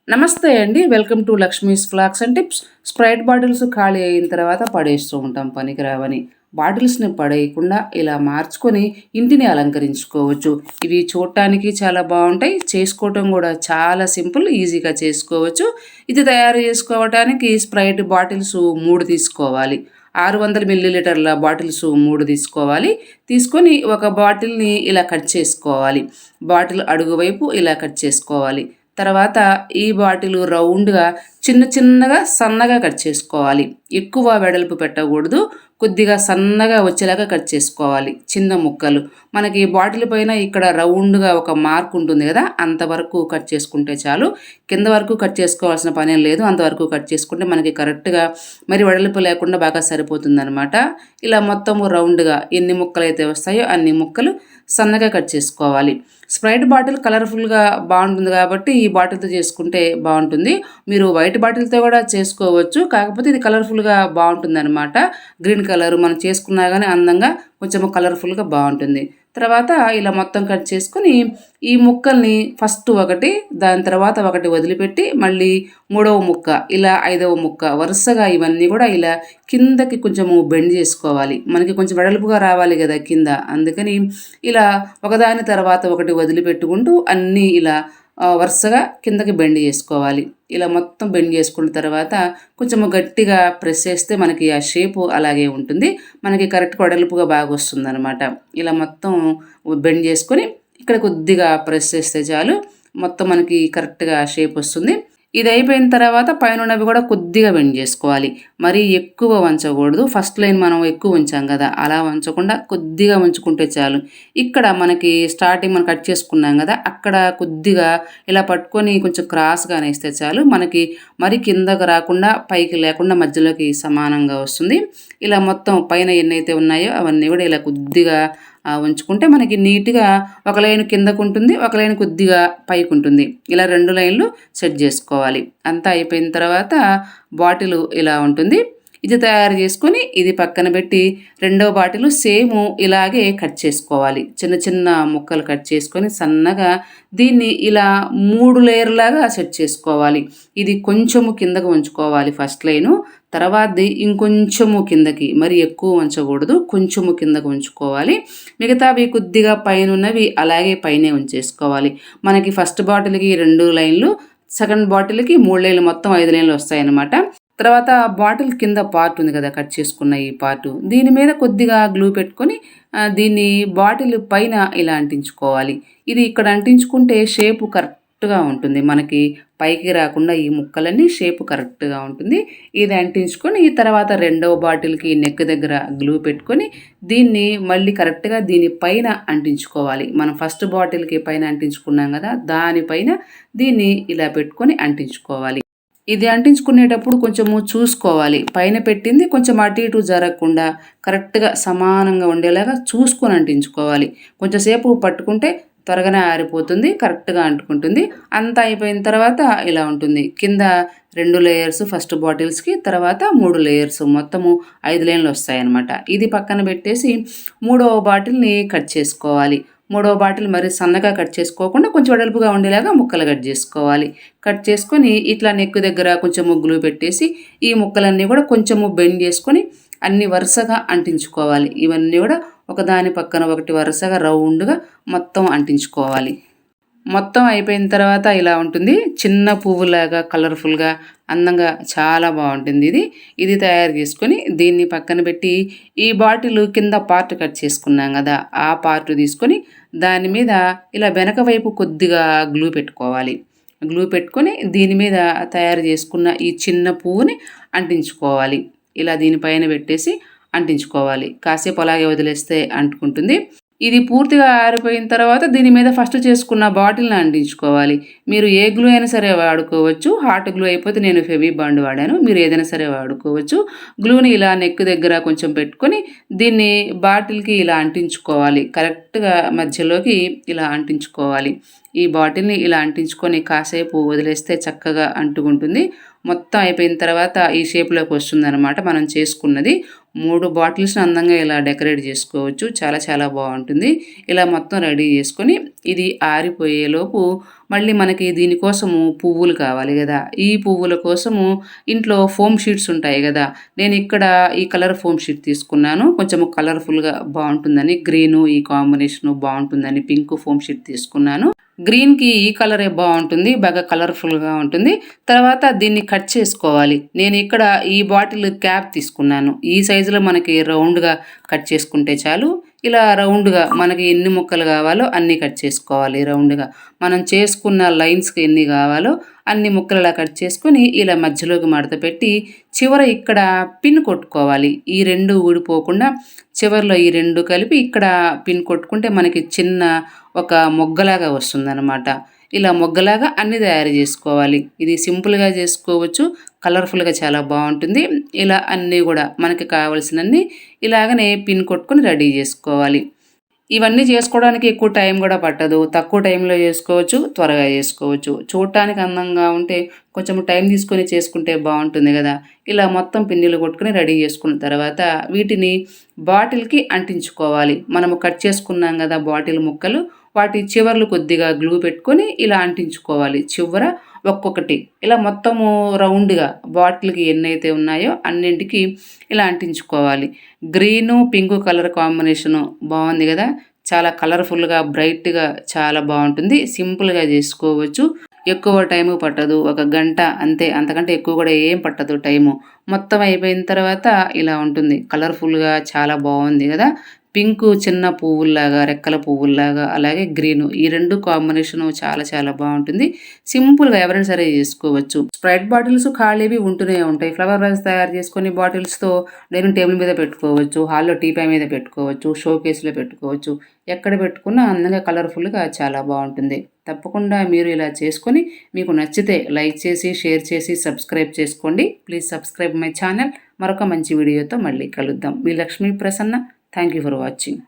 నమస్తే అండి. Welcome to Lakshmi's flags and tips. Sprite bottles ఖాళీ అయిన తర్వాత పడేస్తూ ఉంటాం పనికిరావని. బాటిల్స్‌ని పడేయకుండా ఇలా మార్చుకొని ఇంటిని అలంకరించుకోవచ్చు. ఇవి చూడటానికి చాలా బావుంటాయి. చేసుకోవటం కూడా చాలా సింపుల్. ఈజీగా చేసుకోవచ్చు. ఇది తయారు చేసుకోవటానికి స్ప్రైట్ బాటిల్స్ 3 తీసుకోవాలి. 600 మిల్లీలీటర్ల బాటిల్స్ 3 తీసుకోవాలి. తీసుకొని ఒక బాటిల్‌ని ఇలా కట్ చేసుకోవాలి. బాటిల్ అడుగు వైపు ఇలా కట్ చేసుకోవాలి. తర్వాత ఈ బాటిల్ రౌండ్‌గా చిన్నగా సన్నగా కట్ చేసుకోవాలి. ఎక్కువ వెడల్పు పెట్టకూడదు. కొద్దిగా సన్నగా వచ్చేలాగా కట్ చేసుకోవాలి. చిన్న ముక్కలు. మనకి బాటిల్ పైన ఇక్కడ రౌండ్‌గా ఒక మార్క్ ఉంటుంది గదా! అంతవరకు కట్ చేసుకుంటే చాలు. కింద వరకు కట్ చేసుకోవాల్సిన పనేం లేదు. అంతవరకు కట్ చేసుకుంటే మనకి కరెక్ట్‌గా మరి వెడల్పు లేకుండా బాగా సరిపోతుందనమాట. ఇలా మొత్తము రౌండ్‌గా ఎన్ని ముక్కలైతే వస్తాయో అన్ని ముక్కలు సన్నగా కట్ చేసుకోవాలి. స్ప్రైట్ బాటిల్ కలర్‌ఫుల్‌గా బావుంటుంది కాబట్టి ఈ బాటిల్‌తో చేసుకుంటే బావుంటుంది. మీరు వైట్ బాటిల్‌తో కూడా చేసుకోవచ్చు. కాకపోతే ఇది కలర్‌ఫుల్‌గా బావుంటుందనమాట. గ్రీన్ కలర్ మనం చేసుకున్నా గానీ అందంగా కొంచెం కలర్‌ఫుల్‌గా బావుంటుంది. తర్వాత ఇలా మొత్తం కట్ చేసుకొని ఈ ముక్కల్ని ఫస్ట్ ఒకటి, దాని తర్వాత ఒకటి వదిలిపెట్టి మళ్ళీ మూడవ ముక్క, ఇలా ఐదవ ముక్క వరుసగా ఇవన్నీ కూడా ఇలా కిందకి కొంచెము బెండ్ చేసుకోవాలి. మనకి కొంచెం వెడల్పుగా రావాలి గదా కింద. అందుకని ఇలా ఒకదాని తర్వాత ఒకటి వదిలిపెట్టుకుంటూ అన్నీ ఇలా వరుసగా కిందకి బెండ్ చేసుకోవాలి. ఇలా మొత్తం బెండ్ చేసుకున్న తర్వాత కొంచెము గట్టిగా ప్రెస్ చేస్తే మనకి ఆ షేపు అలాగే ఉంటుంది. మనకి కరెక్ట్ వెడల్పుగా బాగా వస్తుందనమాట. ఇలా మొత్తం బెండ్ చేసుకొని ఇక్కడ కొద్దిగా ప్రెస్ చేస్తే చాలు. మొత్తం మనకి కరెక్ట్‌గా షేప్ వస్తుంది. ఇది అయిపోయిన తర్వాత పైనున్నవి కూడా కొద్దిగా బెండ్ చేసుకోవాలి. మరీ ఎక్కువ వంచకూడదు. ఫస్ట్ లైన్ మనం ఎక్కువ ఉంచాం కదా! అలా వంచకుండా కొద్దిగా ఉంచుకుంటే చాలు. ఇక్కడ మనకి స్టార్టింగ్ మనం కట్ చేసుకున్నాం కదా! అక్కడ కొద్దిగా ఇలా పట్టుకొని కొంచెం క్రాస్‌గా అనేస్తే చాలు. మనకి మరి కిందకి రాకుండా, పైకి లేకుండా మధ్యలోకి సమానంగా వస్తుంది. ఇలా మొత్తం పైన ఎన్నైతే ఉన్నాయో అవన్నీ కూడా ఇలా కొద్దిగా ఉంచుకుంటే మనకి నీట్‌గా ఒక లైన్ కిందకుంటుంది. ఒక లైన్ కొద్దిగా పైకుంటుంది. ఇలా 2 లైన్‌లు సెట్ జేసుకోవాలి. అంతా అయిపోయిన తర్వాత బాటిలు ఇలా ఉంటుంది. ఇది తయారు చేసుకొని ఇది పక్కన పెట్టి రెండో బాటిలు సేము ఇలాగే కట్ చేసుకోవాలి. చిన్న ముక్కలు కట్ చేసుకొని సన్నగా దీన్ని ఇలా 3 లేయర్‌లాగా సెట్ చేసుకోవాలి. ఇది కొంచెము కిందకు ఉంచుకోవాలి ఫస్ట్ లైను. తర్వాతది ఇంకొంచెము కిందకి, మరి ఎక్కువ ఉంచకూడదు. కొంచెము కిందకు ఉంచుకోవాలి. మిగతావి కొద్దిగా పైనున్నవి అలాగే పైనే ఉంచేసుకోవాలి. మనకి ఫస్ట్ బాటిల్‌కి 2 లైన్‌లు, సెకండ్ బాటిల్‌కి 3 లైన్‌లు మొత్తం 5 లైన్‌లు వస్తాయన్నమాట. తర్వాత బాటిల్ కింద పార్ట్ ఉంది కదా! కట్ చేసుకున్న ఈ పార్టు. దీని మీద కొద్దిగా గ్లూ పెట్టుకొని దీన్ని బాటిల్ పైన ఇలా అంటించుకోవాలి. ఇది ఇక్కడ అంటించుకుంటే షేపు కరెక్ట్‌గా ఉంటుంది. మనకి పైకి రాకుండా ఈ ముక్కలన్నీ షేపు కరెక్ట్‌గా ఉంటుంది. ఇది అంటించుకొని ఈ తర్వాత రెండవ బాటిల్‌కి నెక్ దగ్గర గ్లూ పెట్టుకొని దీన్ని మళ్ళీ కరెక్ట్‌గా దీని పైన అంటించుకోవాలి. మనం ఫస్ట్ బాటిల్‌కి పైన అంటించుకున్నాం కదా! దానిపైన దీన్ని ఇలా పెట్టుకొని అంటించుకోవాలి. ఇది అంటించుకునేటప్పుడు కొంచెము చూసుకోవాలి. పైన పెట్టింది కొంచెం అటు ఇటు జరగకుండా కరెక్ట్‌గా సమానంగా ఉండేలాగా చూసుకొని అంటించుకోవాలి. కొంచెం సేపు పట్టుకుంటే త్వరగానే ఆరిపోతుంది. కరెక్ట్‌గా అంటుకుంటుంది. అంతా అయిపోయిన తర్వాత ఇలా ఉంటుంది. కింద 2 లేయర్స్ ఫస్ట్ బాటిల్స్‌కి, తర్వాత 3 లేయర్స్ మొత్తము 5 లైన్‌లు వస్తాయన్నమాట. ఇది పక్కన పెట్టేసి మూడవ బాటిల్‌ని కట్ చేసుకోవాలి. మూడవ బాటిల్ మరి సన్నగా కట్ చేసుకోకుండా కొంచెం వెడల్పుగా ఉండేలాగా ముక్కలు కట్ చేసుకోవాలి. కట్ చేసుకొని ఇట్లా నెక్ దగ్గర కొంచెం గ్లూ పెట్టేసి ఈ ముక్కలన్నీ కూడా కొంచెము బెండ్ చేసుకొని అన్ని వరుసగా అంటించుకోవాలి. ఇవన్నీ కూడా ఒకదాని పక్కన ఒకటి వరుసగా రౌండ్‌గా మొత్తం అంటించుకోవాలి. మొత్తం అయిపోయిన తర్వాత ఇలా ఉంటుంది. చిన్న పువ్వులాగా కలర్‌ఫుల్‌గా అందంగా చాలా బావుంటుంది ఇది. ఇది తయారు చేసుకొని దీన్ని పక్కన పెట్టి ఈ బాటిల్ కింద పార్ట్ కట్ చేసుకున్నాం గదా! ఆ పార్ట్ తీసుకొని దాని మీద ఇలా వెనక వైపు కొద్దిగా గ్లూ పెట్టుకోవాలి. గ్లూ పెట్టుకొని దీని మీద తయారు చేసుకున్న ఈ చిన్న పువ్వుని అంటించుకోవాలి. ఇలా దీనిపైన పెట్టేసి అంటించుకోవాలి. కాసేపు అలాగే వదిలేస్తే అంటుకుంటుంది. ఇది పూర్తిగా ఆరిపోయిన తర్వాత దీని మీద ఫస్ట్ చేసుకున్న బాటిల్‌ని అంటించుకోవాలి. మీరు ఏ గ్లూ అయినా సరే వాడుకోవచ్చు. హాట్ గ్లూ అయిపోతే నేను ఫెవి బాండ్ వాడాను. మీరు ఏదైనా సరే వాడుకోవచ్చు. గ్లూని ఇలా నెక్ దగ్గర కొంచెం పెట్టుకొని దీన్ని బాటిల్‌కి ఇలా అంటించుకోవాలి. కరెక్ట్‌గా మధ్యలోకి ఇలా అంటించుకోవాలి. ఈ బాటిల్ని ఇలా అంటించుకొని కాసేపు వదిలేస్తే చక్కగా అంటుకుంటుంది. మొత్తం అయిపోయిన తర్వాత ఈ షేప్‌లోకి వస్తుందనమాట మనం చేసుకున్నది. 3 బాటిల్స్‌ని అందంగా ఇలా డెకరేట్ చేసుకోవచ్చు. చాలా చాలా బావుంటుంది. ఇలా మొత్తం రెడీ చేసుకొని ఇది ఆరిపోయేలోపు మళ్ళీ మనకి దీనికోసము పువ్వులు కావాలి గదా! ఈ పువ్వుల కోసము ఇంట్లో ఫోమ్ షీట్స్ ఉంటాయి గదా! నేనిక్కడ ఈ కలర్ ఫోమ్ షీట్ తీసుకున్నాను. కొంచెం కలర్‌ఫుల్‌గా బావుంటుందని గ్రీను ఈ కాంబినేషను బావుంటుందని పింక్ ఫోమ్ షీట్ తీసుకున్నాను. గ్రీన్‌కి ఈ కలరే బావుంటుంది. బాగా కలర్‌ఫుల్‌గా ఉంటుంది. తర్వాత దీన్ని కట్ చేసుకోవాలి. నేనిక్కడ ఈ బాటిల్ క్యాప్ తీసుకున్నాను. ఈ సైజులో మనకి రౌండ్‌గా కట్ చేసుకుంటే చాలు. ఇలా రౌండ్‌గా మనకి ఎన్ని ముక్కలు కావాలో అన్నీ కట్ చేసుకోవాలి రౌండ్‌గా. మనం చేసుకున్న లైన్స్‌కి ఎన్ని కావాలో అన్ని ముక్కలు ఇలా కట్ చేసుకొని ఇలా మధ్యలోకి మడత పెట్టి చివర ఇక్కడ పిన్ కొట్టుకోవాలి. ఈ 2 ఊడిపోకుండా చివర్లో ఈ 2 కలిపి ఇక్కడ పిన్ కొట్టుకుంటే మనకి చిన్న ఒక మొగ్గలాగా వస్తుందనమాట. ఇలా మొగ్గలాగా అన్నీ తయారు జేసుకోవాలి. ఇది సింపుల్‌గా జేసుకోవచ్చు. కలర్‌ఫుల్‌గా చాలా బావుంటుంది. ఇలా అన్నీ గూడా మనకి కావాల్సినన్ని ఇలాగనే పిన్ కొట్టుకొని రెడీ జేసుకోవాలి. ఇవన్నీ చేసుకోవడానికి ఎక్కువ టైం గూడా పట్టదు. తక్కువ టైంలో జేసుకోవచ్చు. త్వరగా జేసుకోవచ్చు. చూడటానికి అందంగా ఉంటే కొంచెం టైం తీసుకొని చేసుకుంటే బావుంటుంది గదా! ఇలా మొత్తం పిన్నీలు కొట్టుకొని రెడీ జేసుకున్న తర్వాత వీటిని బాటిల్‌కి అంటించుకోవాలి. మనము కట్ చేసుకున్నాం గదా! బాటిల్ ముక్కలు వాటి చివర్లు కొద్దిగా గ్లూ పెట్టుకొని ఇలా అంటించుకోవాలి. చివర ఒక్కొక్కటి ఇలా మొత్తము రౌండ్‌గా బాటిల్‌కి ఎన్నైతే ఉన్నాయో అన్నింటికి ఇలా అంటించుకోవాలి. గ్రీను, పింకు కలర్ కాంబినేషను బావుంది గదా! చాలా కలర్‌ఫుల్‌గా, బ్రైట్‌గా చాలా బావుంటుంది. సింపుల్‌గా జేసుకోవచ్చు. ఎక్కువ టైము పట్టదు. ఒక గంట అంతే. అంతకంటే ఎక్కువ గూడా ఏం పట్టదు టైము. మొత్తం అయిపోయిన తర్వాత ఇలా ఉంటుంది. కలర్‌ఫుల్‌గా చాలా బావుంది గదా! పింకు చిన్న పువ్వుల్లాగా, రెక్కల పువ్వుల్లాగా, అలాగే గ్రీను ఈ 2 కాంబినేషను చాలా చాలా బావుంటుంది. సింపుల్‌గా ఎవరైనా సరే జేసుకోవచ్చు. స్ప్రైట్ బాటిల్స్ ఖాళీవి ఉంటూనే ఉంటాయి. ఫ్లవర్ వాజ్ తయారు చేసుకొని బాటిల్స్‌తో డైనింగ్ టేబుల్ మీద పెట్టుకోవచ్చు. హాల్‌లో టీపాయ్ మీద పెట్టుకోవచ్చు. షోకేస్‌లో పెట్టుకోవచ్చు. ఎక్కడ పెట్టుకున్నా అందంగా కలర్‌ఫుల్‌గా చాలా బావుంటుంది. తప్పకుండా మీరు ఇలా చేసుకొని మీకు నచ్చితే లైక్ చేసి, షేర్ చేసి, సబ్స్క్రైబ్ చేసుకోండి. Please subscribe my channel. మరొక మంచి వీడియోతో మళ్ళీ కలుద్దాం. మీ Lakshmi Prasanna. Thank you for watching.